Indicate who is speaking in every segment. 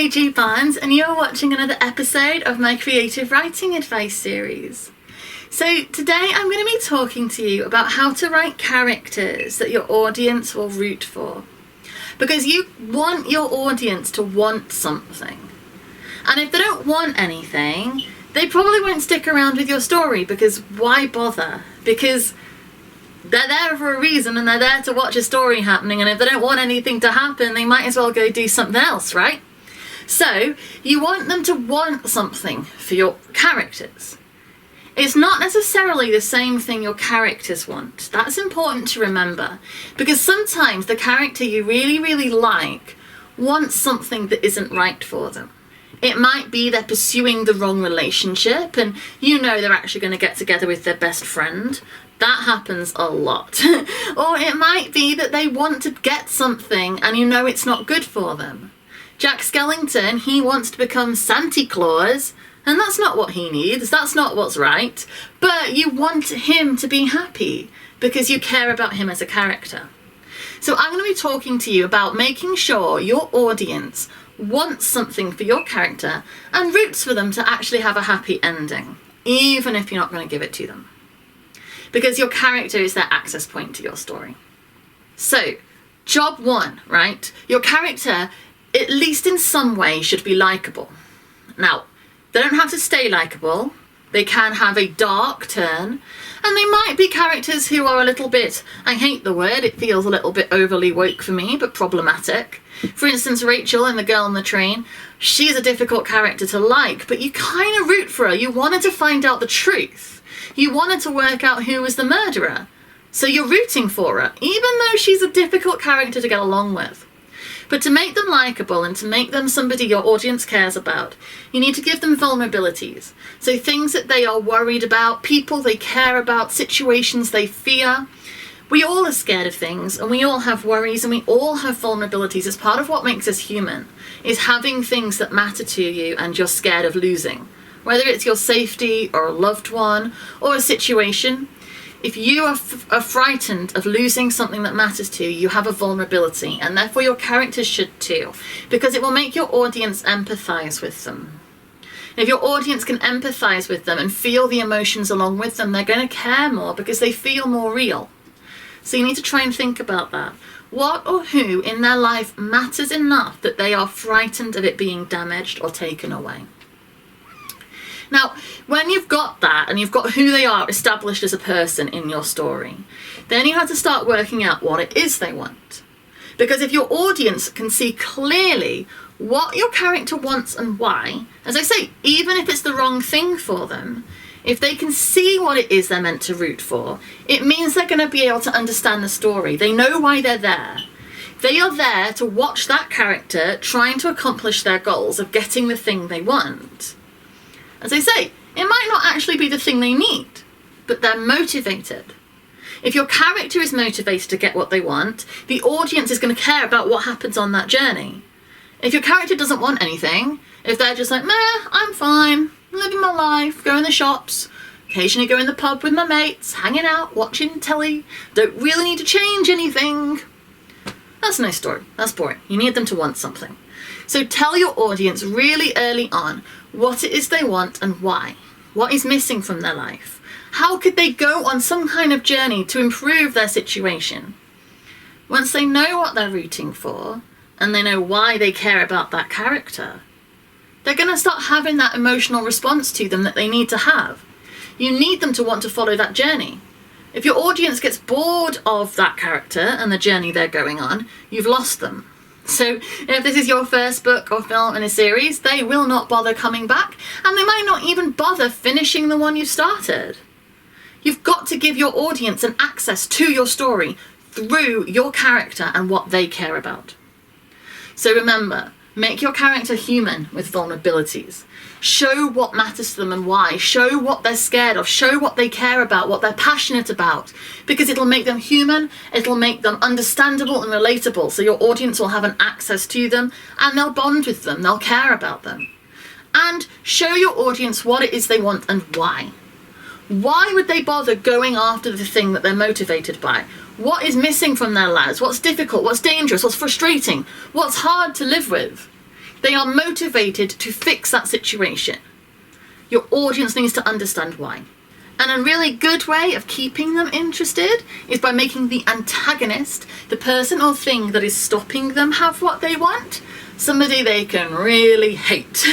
Speaker 1: AG Barnes, and you're watching another episode of my creative writing advice series. So today I'm going to be talking to you about how to write characters that your audience will root for. Because you want your audience to want something. And if they don't want anything, they probably won't stick around with your story, because why bother? Because they're there for a reason and they're there to watch a story happening, and if they don't want anything to happen, they might as well go do something else, right? So you want them to want something for your characters. It's not necessarily the same thing your characters want. That's important to remember, because sometimes the character you really like wants something that isn't right for them. It might be they're pursuing the wrong relationship and you know they're actually going to get together with their best friend. That happens a lot. Or it might be that they want to get something and you know it's not good for them. Jack Skellington, he wants to become Santa Claus, and that's not what he needs, that's not what's right, but you want him to be happy because you care about him as a character. So I'm going to be talking to you about making sure your audience wants something for your character and roots for them to actually have a happy ending, even if you're not going to give it to them. Because your character is their access point to your story. So, job one, right? Your character, at least in some way, should be likeable. Now, they don't have to stay likeable. They can have a dark turn. And they might be characters who are a little bit, I hate the word, it feels a little bit overly woke for me, but problematic. For instance, Rachel in The Girl on the Train, she's a difficult character to like, but you kind of root for her. You wanted to find out the truth. You wanted to work out who was the murderer. So you're rooting for her, even though she's a difficult character to get along with. But to make them likeable and to make them somebody your audience cares about, you need to give them vulnerabilities. So things that they are worried about, people they care about, situations they fear. We all are scared of things, and we all have worries, and we all have vulnerabilities. It's part of what makes us human, is having things that matter to you and you're scared of losing. Whether it's your safety or a loved one or a situation, if you are frightened of losing something that matters to you, you have a vulnerability, and therefore your characters should too, because it will make your audience empathize with them. If your audience can empathize with them and feel the emotions along with them, they're going to care more because they feel more real. So you need to try and think about that. What or who in their life matters enough that they are frightened of it being damaged or taken away? Now, when you've got that and you've got who they are established as a person in your story, then you have to start working out what it is they want. Because if your audience can see clearly what your character wants and why, as I say, even if it's the wrong thing for them, if they can see what it is they're meant to root for, it means they're going to be able to understand the story. They know why they're there. They are there to watch that character trying to accomplish their goals of getting the thing they want. As I say, it might not actually be the thing they need, but they're motivated. If your character is motivated to get what they want, the audience is going to care about what happens on that journey. If your character doesn't want anything, if they're just like, meh, I'm fine, living my life, going to the shops, occasionally going to the pub with my mates, hanging out, watching telly, don't really need to change anything, that's no story. That's boring. You need them to want something. So tell your audience really early on what it is they want and why. What is missing from their life? How could they go on some kind of journey to improve their situation? Once they know what they're rooting for, and they know why they care about that character, they're going to start having that emotional response to them that they need to have. You need them to want to follow that journey. If your audience gets bored of that character and the journey they're going on, you've lost them. So if this is your first book or film in a series, they will not bother coming back, and they might not even bother finishing the one you started. You've got to give your audience an access to your story through your character and what they care about. So remember, make your character human with vulnerabilities. Show what matters to them and why. Show what they're scared of. Show what they care about, what they're passionate about. Because it'll make them human, it'll make them understandable and relatable. So your audience will have an access to them and they'll bond with them, they'll care about them. And show your audience what it is they want and why. Why would they bother going after the thing that they're motivated by? What is missing from their lives? What's difficult? What's dangerous? What's frustrating? What's hard to live with? They are motivated to fix that situation. Your audience needs to understand why. And a really good way of keeping them interested is by making the antagonist, the person or thing that is stopping them have what they want, somebody they can really hate.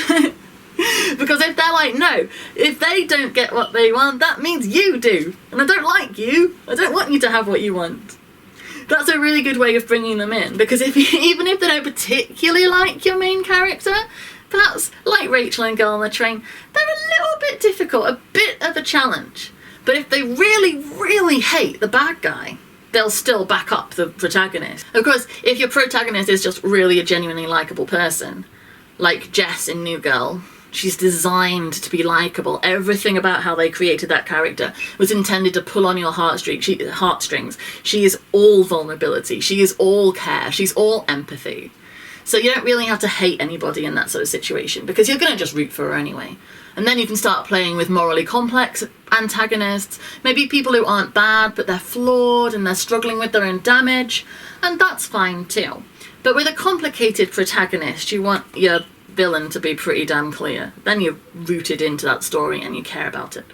Speaker 1: Because if they're like, no, if they don't get what they want, that means you do. And I don't like you. I don't want you to have what you want. That's a really good way of bringing them in. Because even if they don't particularly like your main character, perhaps like Rachel and Girl on the Train, they're a little bit difficult, a bit of a challenge. But if they really, really hate the bad guy, they'll still back up the protagonist. Of course, if your protagonist is just really a genuinely likeable person, like Jess in New Girl, she's designed to be likeable. Everything about how they created that character was intended to pull on your heartstrings. She is all vulnerability. She is all care. She's all empathy. So you don't really have to hate anybody in that sort of situation, because you're going to just root for her anyway. And then you can start playing with morally complex antagonists, maybe people who aren't bad, but they're flawed and they're struggling with their own damage, and that's fine too. But with a complicated protagonist, you want your villain to be pretty damn clear. Then you're rooted into that story and you care about it.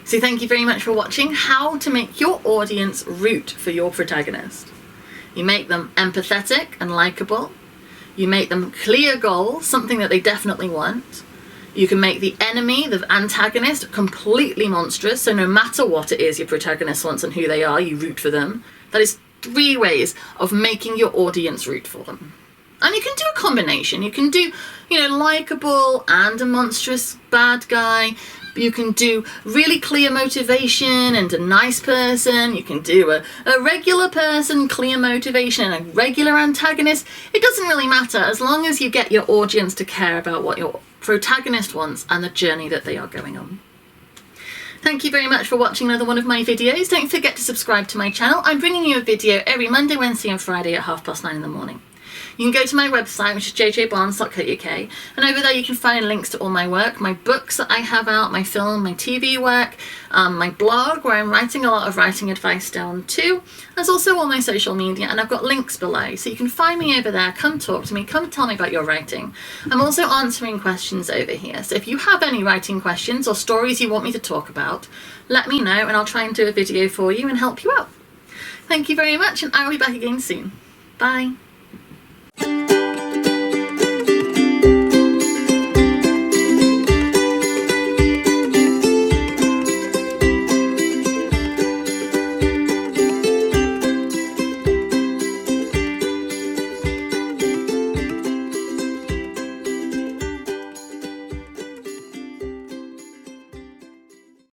Speaker 1: So thank you very much for watching how to make your audience root for your protagonist. You make them empathetic and likeable. You make them clear goals, something that they definitely want. You can make the enemy, the antagonist, completely monstrous, so no matter what it is your protagonist wants and who they are, you root for them. That is 3 ways of making your audience root for them. And you can do a combination. You can do, likeable and a monstrous bad guy. You can do really clear motivation and a nice person. You can do a regular person, clear motivation, and a regular antagonist. It doesn't really matter as long as you get your audience to care about what your protagonist wants and the journey that they are going on. Thank you very much for watching another one of my videos. Don't forget to subscribe to my channel. I'm bringing you a video every Monday, Wednesday and Friday at 9:30 in the morning. You can go to my website, which is jjbarnes.co.uk, and over there you can find links to all my work, my books that I have out, my film, my TV work, my blog, where I'm writing a lot of writing advice down too. There's also all my social media, and I've got links below, so you can find me over there. Come talk to me, come tell me about your writing. I'm also answering questions over here, so if you have any writing questions or stories you want me to talk about, let me know and I'll try and do a video for you and help you out. Thank you very much, and I will be back again soon. Bye.